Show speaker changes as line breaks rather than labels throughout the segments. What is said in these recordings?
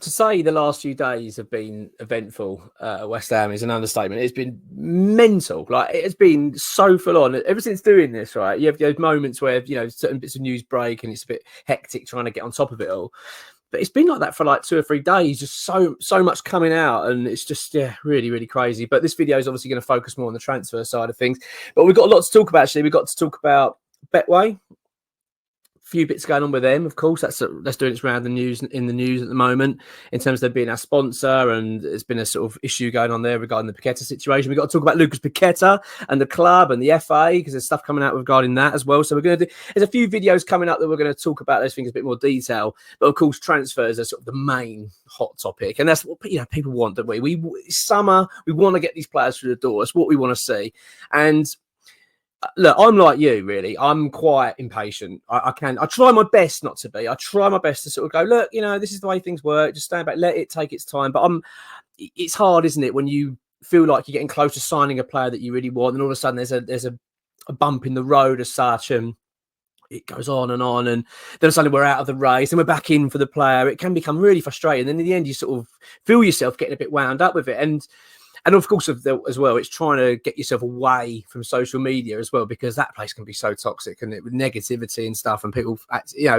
To say the last few days have been eventful at West Ham is an understatement. It's been mental. Like, it's been so full on. Ever since doing this, right, you have those moments where, certain bits of news break and it's a bit hectic trying to get on top of it all. But it's been like that for like 2 or 3 days, just so much coming out, and it's just, really, really crazy. But this video is obviously going to focus more on the transfer side of things. But we've got a lot to talk about, actually. We've got to talk about Betway. Few bits going on with them, of course. That's doing its round in the news at the moment in terms of them being our sponsor, and there's been a sort of issue going on there regarding the Paqueta situation. We've got to talk about Lucas Paqueta and the club and the FA, because there's stuff coming out regarding that as well. So there's a few videos coming up that we're going to talk about those things in a bit more detail. But of course, transfers are sort of the main hot topic, and that's what people want, don't we? Summer, we want to get these players through the door. It's what we want to see. And look, I'm like you, really. I'm quite impatient. I try my best not to be. I try my best to sort of go, look, this is the way things work. Just stand back, let it take its time. But it's hard, isn't it, when you feel like you're getting close to signing a player that you really want, and all of a sudden there's a bump in the road as such, and it goes on, and then suddenly we're out of the race and we're back in for the player. It can become really frustrating. And in the end, you sort of feel yourself getting a bit wound up with it. And of course, as well, it's trying to get yourself away from social media as well, because that place can be so toxic, and with negativity and stuff, and people,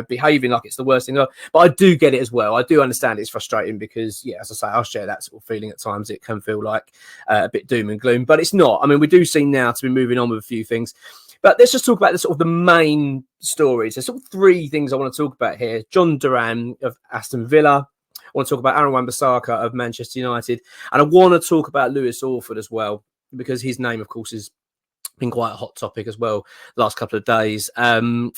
behaving like it's the worst thing. But I do get it as well. I do understand it's frustrating because, as I say, I'll share that sort of feeling at times. It can feel like a bit doom and gloom, but it's not. I mean, we do seem now to be moving on with a few things. But let's just talk about the main stories. There's sort of 3 things I want to talk about here. John Duran of Aston Villa. I want to talk about Aaron Wan-Bissaka of Manchester United. And I want to talk about Lewis Orford as well, because his name, of course, has been quite a hot topic as well the last couple of days. And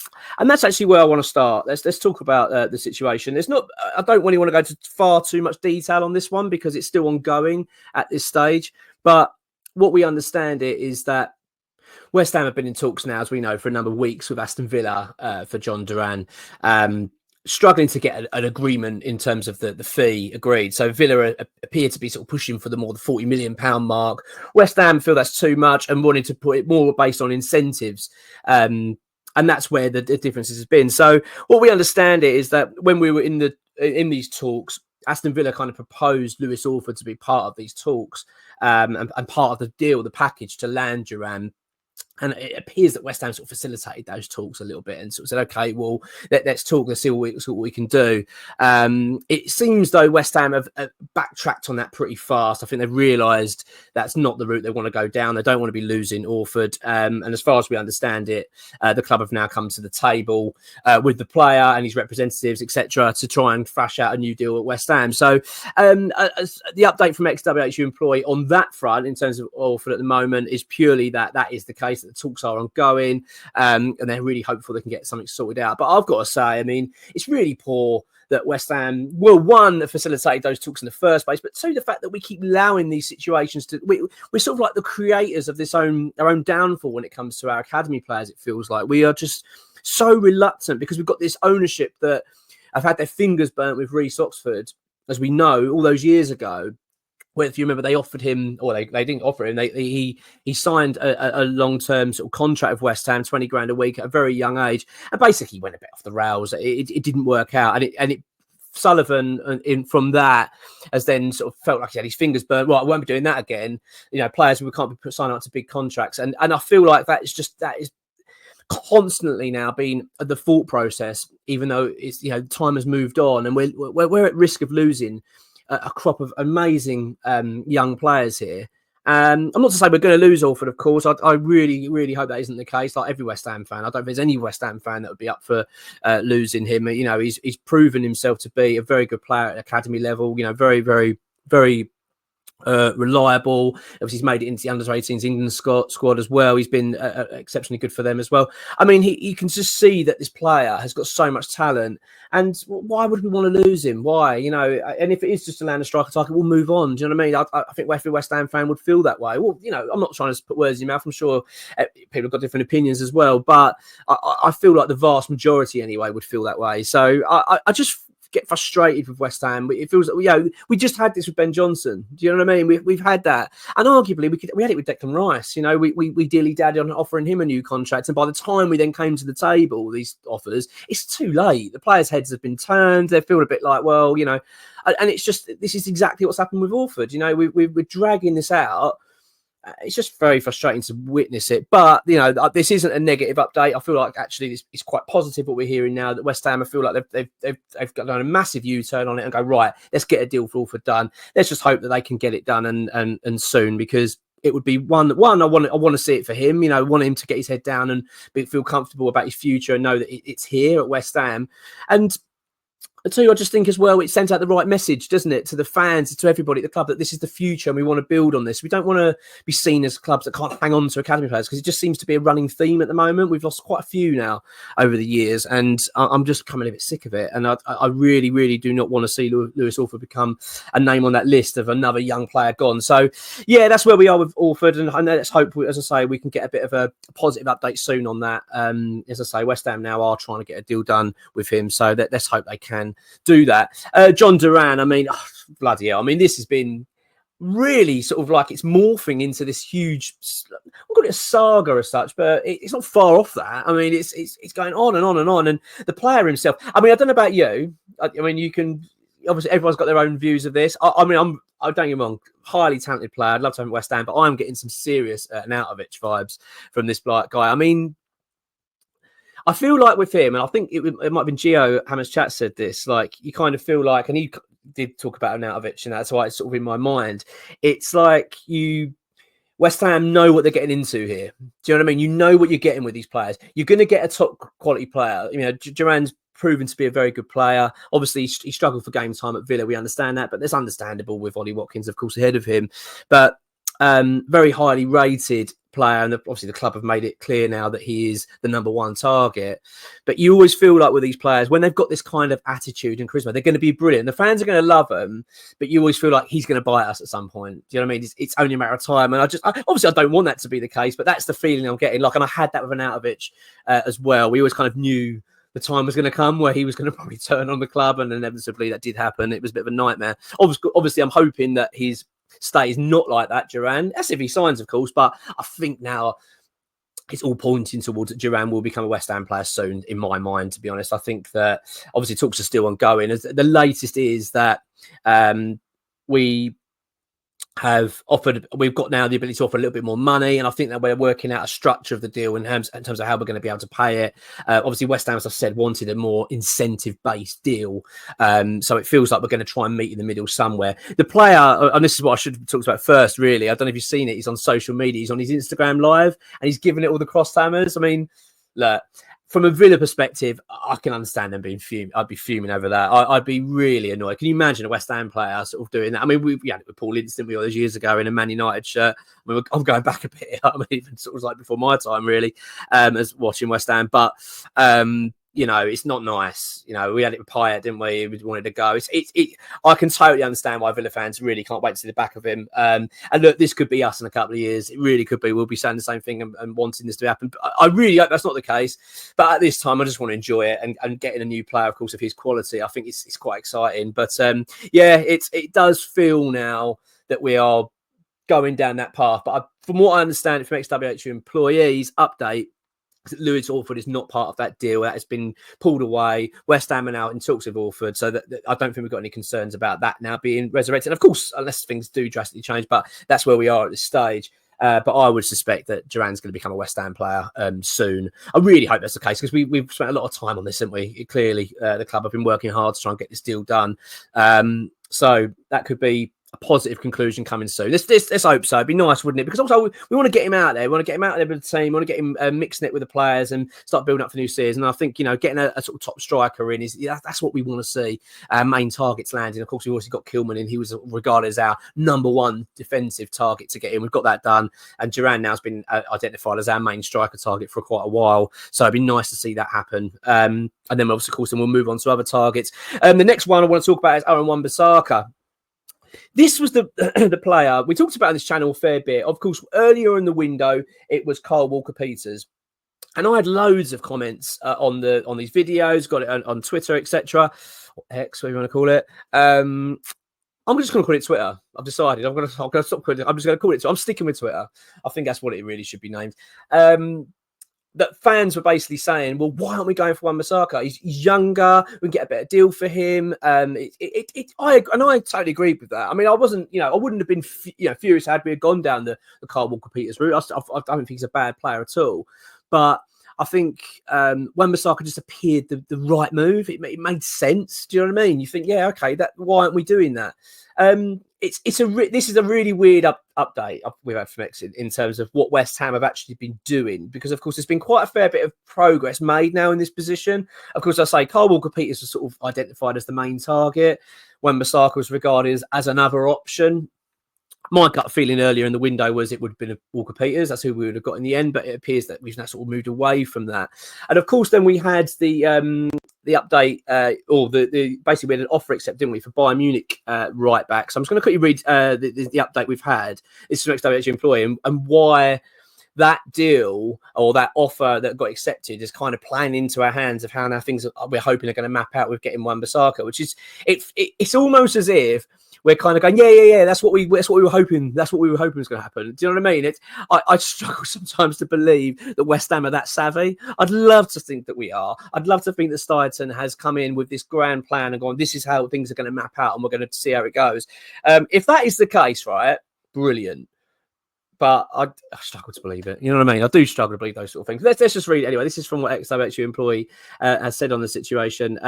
that's actually where I want to start. Let's talk about the situation. I don't really want to go to far too much detail on this one because it's still ongoing at this stage. But what we understand is that West Ham have been in talks now, as we know, for a number of weeks with Aston Villa for John Duran. Struggling to get an agreement in terms of the fee agreed. So Villa appear to be sort of pushing for the £40 million mark. West Ham feel that's too much and wanted to put it more based on incentives. And that's where the differences has been. So what we understand is that when we were in these talks, Aston Villa kind of proposed Lewis Orford to be part of these talks and part of the deal, the package to land Duran. And it appears that West Ham sort of facilitated those talks a little bit and sort of said, okay, well, let's talk, let's see what we can do. It seems, though, West Ham have backtracked on that pretty fast. I think they've realised that's not the route they want to go down. They don't want to be losing Orford. And as far as we understand it, the club have now come to the table with the player and his representatives, etc., to try and thrash out a new deal at West Ham. So the update from ExWHUEmployee on that front, in terms of Orford at the moment, is purely that is the case. The talks are ongoing, and they're really hopeful they can get something sorted out. But I've got to say, I mean, it's really poor that West Ham, well, one, facilitated those talks in the first place, but two, the fact that we keep allowing these situations to... We're sort of like the creators of our own downfall when it comes to our academy players, it feels like. We are just so reluctant because we've got this ownership that have had their fingers burnt with Reece Oxford, as we know, all those years ago. Well, if you remember, they offered him, or they didn't offer him. He signed a long-term sort of contract with West Ham, 20 grand a week at a very young age, and basically went a bit off the rails. It didn't work out, and Sullivan from that has then sort of felt like he had his fingers burnt. Right, I won't be doing that again. Players we can't be signing up to big contracts, and I feel like that is constantly now been the thought process, even though it's time has moved on, and we're at risk of losing a crop of amazing young players here. I'm not to say we're going to lose Orford, of course. I really, really hope that isn't the case. Like every West Ham fan, I don't think there's any West Ham fan that would be up for losing him. He's proven himself to be a very good player at academy level. Very, very, very reliable. Obviously, he's made it into the under-18s England squad as well. He's been exceptionally good for them as well. I mean, you can just see that this player has got so much talent, and why would we want to lose him? Why? And if it is just to land a striker target, we'll move on. Do you know what I mean? I think every West Ham fan would feel that way. Well, I'm not trying to put words in your mouth. I'm sure people have got different opinions as well, but I feel like the vast majority anyway would feel that way. So I just get frustrated with West Ham. It feels like, we just had this with Ben Johnson. Do you know what I mean? We've had that, and arguably we had it with Declan Rice. We dilly-dally on offering him a new contract, and by the time we then came to the table, these offers, it's too late. The players' heads have been turned. They feel a bit like, well, and it's just, this is exactly what's happened with Orford. We're dragging this out. It's just very frustrating to witness it. But, this isn't a negative update. I feel like actually it's quite positive what we're hearing now, that West Ham, I feel like they've done a massive U-turn on it and go, right, let's get a deal for Orford done. Let's just hope that they can get it done and soon, because it would be one I want to see it for him. I want him to get his head down and feel comfortable about his future and know that it's here at West Ham. And two, I just think as well, it sends out the right message, doesn't it, to the fans, to everybody at the club, that this is the future and we want to build on this. We don't want to be seen as clubs that can't hang on to academy players, because it just seems to be a running theme at the moment. We've lost quite a few now over the years, and I'm just becoming a bit sick of it. And I really, really do not want to see Lewis Orford become a name on that list of another young player gone. So, yeah, that's where we are with Orford, and I know, let's hope, as I say, we can get a bit of a positive update soon on that. As I say, West Ham now are trying to get a deal done with him, so let's hope they can do that. John Duran, bloody hell. This has been really sort of like, it's morphing into this huge, I'm calling it a saga as such, but it's not far off that. It's going on and on and on. And the player himself, I don't know about you. You can, obviously everyone's got their own views of this. I don't get me wrong, highly talented player. I'd love to have him at West Ham, but I'm getting some serious Arnautovic vibes from this guy. I feel like with him, and I think it might have been Gio Hammers Chat said this, like, you kind of feel like, and he did talk about Arnautovic, and that's why it's sort of in my mind. It's like West Ham know what they're getting into here. Do you know what I mean? You know what you're getting with these players. You're going to get a top quality player. Duran's proven to be a very good player. Obviously, he struggled for game time at Villa. We understand that, but that's understandable with Ollie Watkins, of course, ahead of him. But very highly rated player, and obviously the club have made it clear now that he is the number one target. But you always feel like with these players, when they've got this kind of attitude and charisma, they're going to be brilliant. The fans are going to love them, but you always feel like he's going to bite us at some point. Do you know what I mean? It's only a matter of time. And obviously I don't want that to be the case, but that's the feeling I'm getting. And I had that with Arnautovic as well. We always kind of knew the time was going to come where he was going to probably turn on the club, and inevitably that did happen. It was a bit of a nightmare. Obviously I'm hoping that his stay is not like that, Duran. That's if he signs, of course, but I think now it's all pointing towards that Duran will become a West Ham player soon, in my mind, to be honest. I think that obviously talks are still ongoing. The latest is that we've got now the ability to offer a little bit more money, and I think that we're working out a structure of the deal in terms of how we're going to be able to pay it. Obviously West Ham, as I've said, wanted a more incentive-based deal, so it feels like we're going to try and meet in the middle somewhere. The player, and this is what I should have talked about first, really, I don't know if you've seen it, he's on social media, he's on his Instagram live, and he's giving it all the cross hammers. Look, from a Villa perspective, I can understand them being fuming. I'd be fuming over that. I'd be really annoyed. Can you imagine a West Ham player sort of doing that? We had it with Paul Ince, all those years ago in a Man United shirt. I'm going back a bit. Even sort of like before my time, really, as watching West Ham. But it's not nice. We had it with Payet, didn't we? We wanted to go. I can totally understand why Villa fans really can't wait to see the back of him. And look, this could be us in a couple of years. It really could be. We'll be saying the same thing and wanting this to happen. But I really hope that's not the case. But at this time, I just want to enjoy it, and getting a new player, of course, of his quality, I think it's quite exciting. But it does feel now that we are going down that path. But from what I understand from ExWHUEmployee's update, Lewis Orford is not part of that deal. That has been pulled away. West Ham are now in talks with Orford, so that I don't think we've got any concerns about that now being resurrected. Of course, unless things do drastically change, but that's where we are at this stage. But I would suspect that Duran's going to become a West Ham player soon. I really hope that's the case, because we've spent a lot of time on this, haven't we? Clearly, the club have been working hard to try and get this deal done. So that could be a positive conclusion coming soon. Let's hope so. It'd be nice, wouldn't it? Because also we want to get him out there. We want to get him out there with the team. We want to get him mixing it with the players and start building up for new season. And I think getting a sort of top striker in that's what we want to see. Main targets landing. Of course, we've also got Kilman in. He was regarded as our number one defensive target to get in. We've got that done, and Duran now has been identified as our main striker target for quite a while. So it'd be nice to see that happen. And then, of course, we'll move on to other targets. The next one I want to talk about is Aaron Wan-Bissaka. This was the player we talked about on this channel a fair bit. Of course, earlier in the window, it was Kyle Walker-Peters. And I had loads of comments on these videos, got it on Twitter, etc. X, whatever you want to call it. I'm just going to call it Twitter. I've decided. I'm going to stop calling it. I'm just going to call it. I'm sticking with Twitter. I think that's what it really should be named. That fans were basically saying, well, why aren't we going for Wan-Bissaka? He's younger. We can get a better deal for him. I totally agree with that. I mean, I wasn't, I wouldn't have been, furious had we had gone down the Kyle Walker-Peters route. I don't think he's a bad player at all. But I think Wan-Bissaka just appeared the right move. It made sense. Do you know what I mean? You think, yeah, okay, why aren't we doing that? This is a really weird update we've had from X in terms of what West Ham have actually been doing, because of course there's been quite a fair bit of progress made now in this position. Of course, I say Kyle Walker-Peters was sort of identified as the main target. Wan-Bissaka was regarded as another option. My gut feeling earlier in the window was it would have been a Walker-Peters. That's who we would have got in the end, but it appears that we've now sort of moved away from that. And of course, then we had the update, or the basically we had an offer accept, didn't we, for Bayern Munich right back. So I'm just going to quickly read the update we've had. This is from ExWHUEemployee and why that deal or that offer that got accepted is kind of playing into our hands of how now things we're hoping are going to map out with getting Wan-Bissaka, which is it's almost as if we're kind of going, yeah. That's what we were hoping. That's what we were hoping was going to happen. Do you know what I mean? I struggle sometimes to believe that West Ham are that savvy. I'd love to think that we are. I'd love to think that Steidton has come in with this grand plan and gone, this is how things are going to map out, and we're going to see how it goes. If that is the case, right, brilliant. But I struggle to believe it. You know what I mean? I do struggle to believe those sort of things. Let's just read it anyway. This is from what ExWHUEemployee has said on the situation.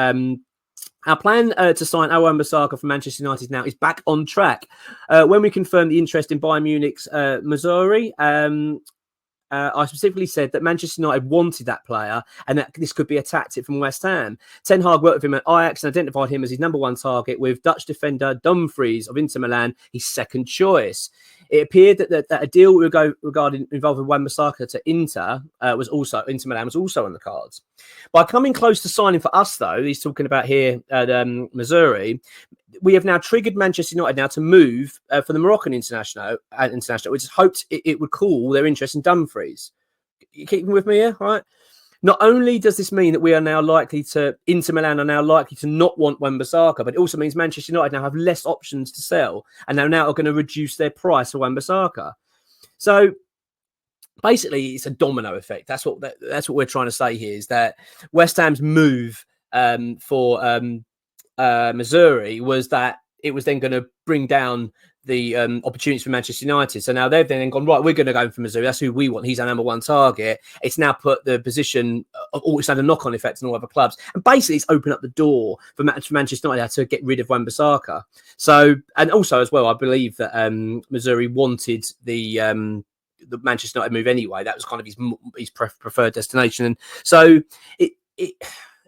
Our plan to sign Wan-Bissaka from Manchester United now is back on track. When we confirmed the interest in Bayern Munich's Missouri, I specifically said that Manchester United wanted that player and that this could be a tactic from West Ham. Ten Hag worked with him at Ajax and identified him as his number one target, with Dutch defender Dumfries of Inter Milan his second choice. It appeared that a deal involving Wan-Bissaka to Inter Milan was also on the cards. By coming close to signing for us, though, he's talking about here at Missouri, we have now triggered Manchester United now to move for the Moroccan international, which is hoped it would cool their interest in Dumfries. You keeping with me here, right? Not only does this mean that Inter Milan are now likely to not want Wan-Bissaka, but it also means Manchester United now have less options to sell and now are going to reduce their price for Wan-Bissaka. So basically, it's a domino effect. That's what we're trying to say here, is that West Ham's move for Missouri was that it was then going to bring down the opportunities for Manchester United. So now they've then gone, right, we're going to go for Missouri. That's who we want. He's our number one target. It's now put the position, it's had a knock-on effect on all other clubs. And basically it's opened up the door for Manchester United to get rid of Wan-Bissaka. So, and also as well, I believe that Missouri wanted the Manchester United move anyway. That was kind of his preferred destination. And so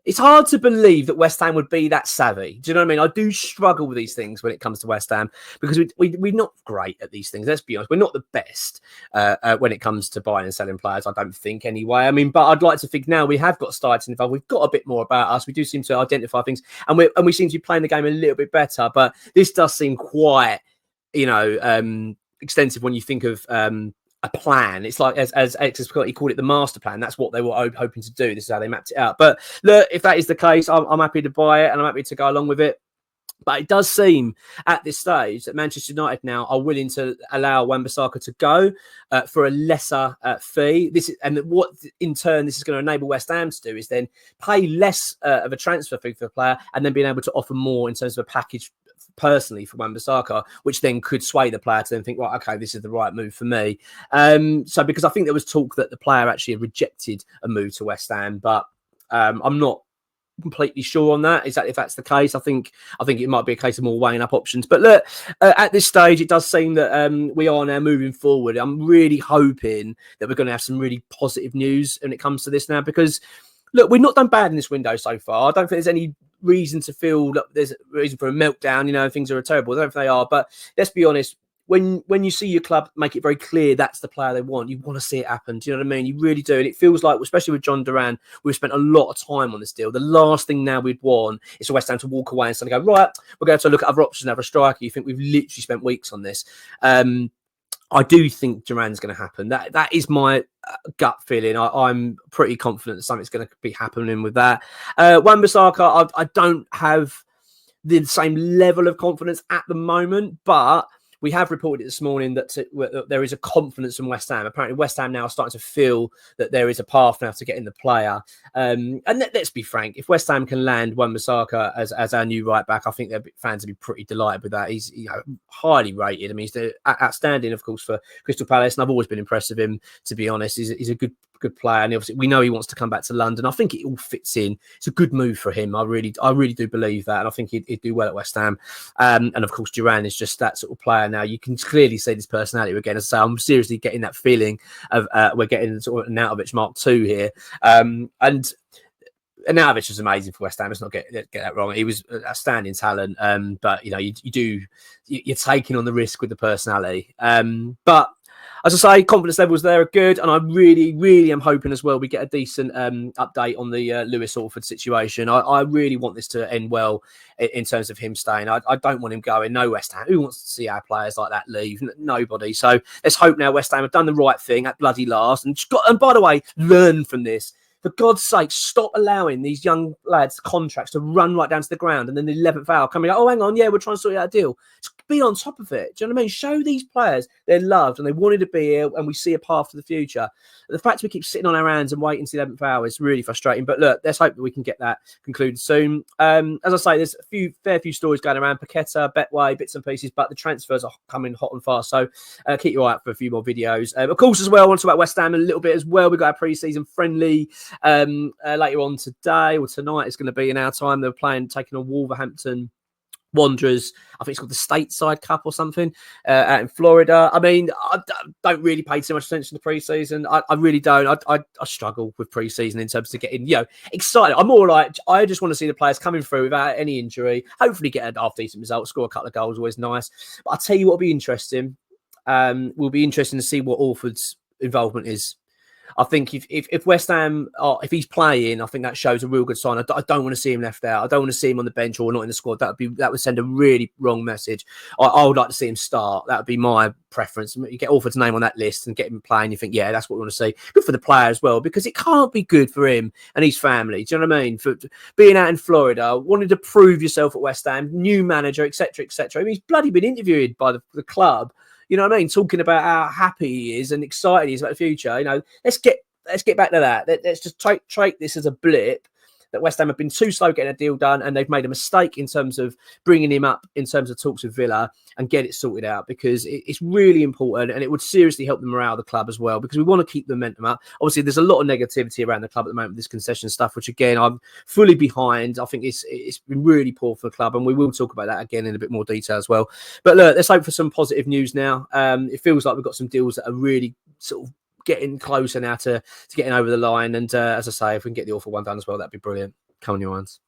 it's hard to believe that West Ham would be that savvy. Do you know what I mean? I do struggle with these things when it comes to West Ham, because we're not great at these things. Let's be honest. We're not the best when it comes to buying and selling players, I don't think, anyway. I mean, but I'd like to think now we have got Steidton involved. We've got a bit more about us. We do seem to identify things, and we seem to be playing the game a little bit better. But this does seem quite, extensive when you think of a plan. It's like, as he called it, the master plan. That's what they were hoping to do. This is how they mapped it out. But look, if that is the case, I'm happy to buy it and I'm happy to go along with it. But it does seem at this stage that Manchester United now are willing to allow Wan-Bissaka to go for a lesser fee. What in turn this is going to enable West Ham to do is then pay less of a transfer fee for the player, and then being able to offer more in terms of a package personally for Wan-Bissaka, which then could sway the player to then think, well, okay, this is the right move for me. So because I think there was talk that the player actually rejected a move to West Ham, but I'm not completely sure on that. Is that if that's the case? I think it might be a case of more weighing up options. But look, at this stage, it does seem that we are now moving forward. I'm really hoping that we're going to have some really positive news when it comes to this now, because look, we've not done bad in this window so far. I don't think there's any reason to feel that there's a reason for a meltdown. Things are terrible. I don't think they are. But let's be honest. When you see your club make it very clear that's the player they want, you want to see it happen. Do you know what I mean? You really do. And it feels like, especially with John Duran, we've spent a lot of time on this deal. The last thing now we'd want is for West Ham to walk away and suddenly go, right, we're going to look at other options, have a striker. You think we've literally spent weeks on this. I do think Duran's going to happen. That is my gut feeling. I'm pretty confident that something's going to be happening with that. Wan-Bissaka, I don't have the same level of confidence at the moment, but we have reported it this morning that there is a confidence in West Ham. Apparently, West Ham now are starting to feel that there is a path now to getting the player. And let's be frank, if West Ham can land Wan-Bissaka as our new right back, I think their fans will be pretty delighted with that. He's highly rated. I mean, he's outstanding, of course, for Crystal Palace, and I've always been impressed with him. To be honest, he's a good player, and obviously we know he wants to come back to London. I think it all fits in. It's a good move for him. I really do believe that, and I think he'd do well at West Ham. And of course, Duran is just that sort of player now. You can clearly see this personality again. As I say, I'm seriously getting that feeling of we're getting sort of an Arnautovic Mark II here, and Arnautovic was amazing for West Ham. Let's not get that wrong. He was a outstanding talent, but you're taking on the risk with the personality, but. As I say, confidence levels there are good, and I really, really am hoping as well we get a decent update on the Lewis Orford situation. I really want this to end well in terms of him staying. I don't want him going. No West Ham. Who wants to see our players like that leave? Nobody. So let's hope now West Ham have done the right thing at bloody last. And by the way, learn from this. For God's sake, stop allowing these young lads' contracts to run right down to the ground, and then the 11th hour coming out, oh, hang on, yeah, we're trying to sort out a deal. Just be on top of it. Do you know what I mean? Show these players they're loved and they wanted to be here, and we see a path to the future. The fact we keep sitting on our hands and waiting to the 11th hour is really frustrating. But look, let's hope that we can get that concluded soon. As I say, there's a fair few stories going around. Paqueta, Betway, bits and pieces, but the transfers are coming hot and fast. So keep your eye out for a few more videos. Of course, as well, I want to talk about West Ham a little bit as well. We've got our pre-season friendly later on today or tonight. It's going to be in our time. They're taking on Wolverhampton Wanderers. I think it's called the Stateside Cup or something out in Florida. I mean, I don't really pay too much attention to pre-season. I really don't. I struggle with pre-season in terms of getting excited. I'm more like I just want to see the players coming through without any injury. Hopefully get a half decent result, score a couple of goals, always nice. But I'll tell you what will be interesting. Will be interesting to see what Orford's involvement is. I think if West Ham, if he's playing, I think that shows a real good sign. I don't want to see him left out. I don't want to see him on the bench or not in the squad. That would send a really wrong message. I would like to see him start. That would be my preference. You get Orford's name on that list and get him playing. You think, yeah, that's what we want to see. Good for the player as well, because it can't be good for him and his family. Do you know what I mean? For being out in Florida, wanting to prove yourself at West Ham, new manager, etc., etc. I mean, he's bloody been interviewed by the club. You know what I mean? Talking about how happy he is and excited he is about the future. Let's get back to that. Let's just treat this as a blip. That West Ham have been too slow getting a deal done, and they've made a mistake in terms of bringing him up in terms of talks with Villa, and get it sorted out, because it's really important, and it would seriously help the morale of the club as well, because we want to keep the momentum up. Obviously, there's a lot of negativity around the club at the moment with this concession stuff, which again I'm fully behind. I think it's been really poor for the club, and we will talk about that again in a bit more detail as well. But look, let's hope for some positive news now. It feels like we've got some deals that are really sort of getting closer now to getting over the line. And as I say, if we can get the Orford one done as well, that'd be brilliant. Come on, your ones.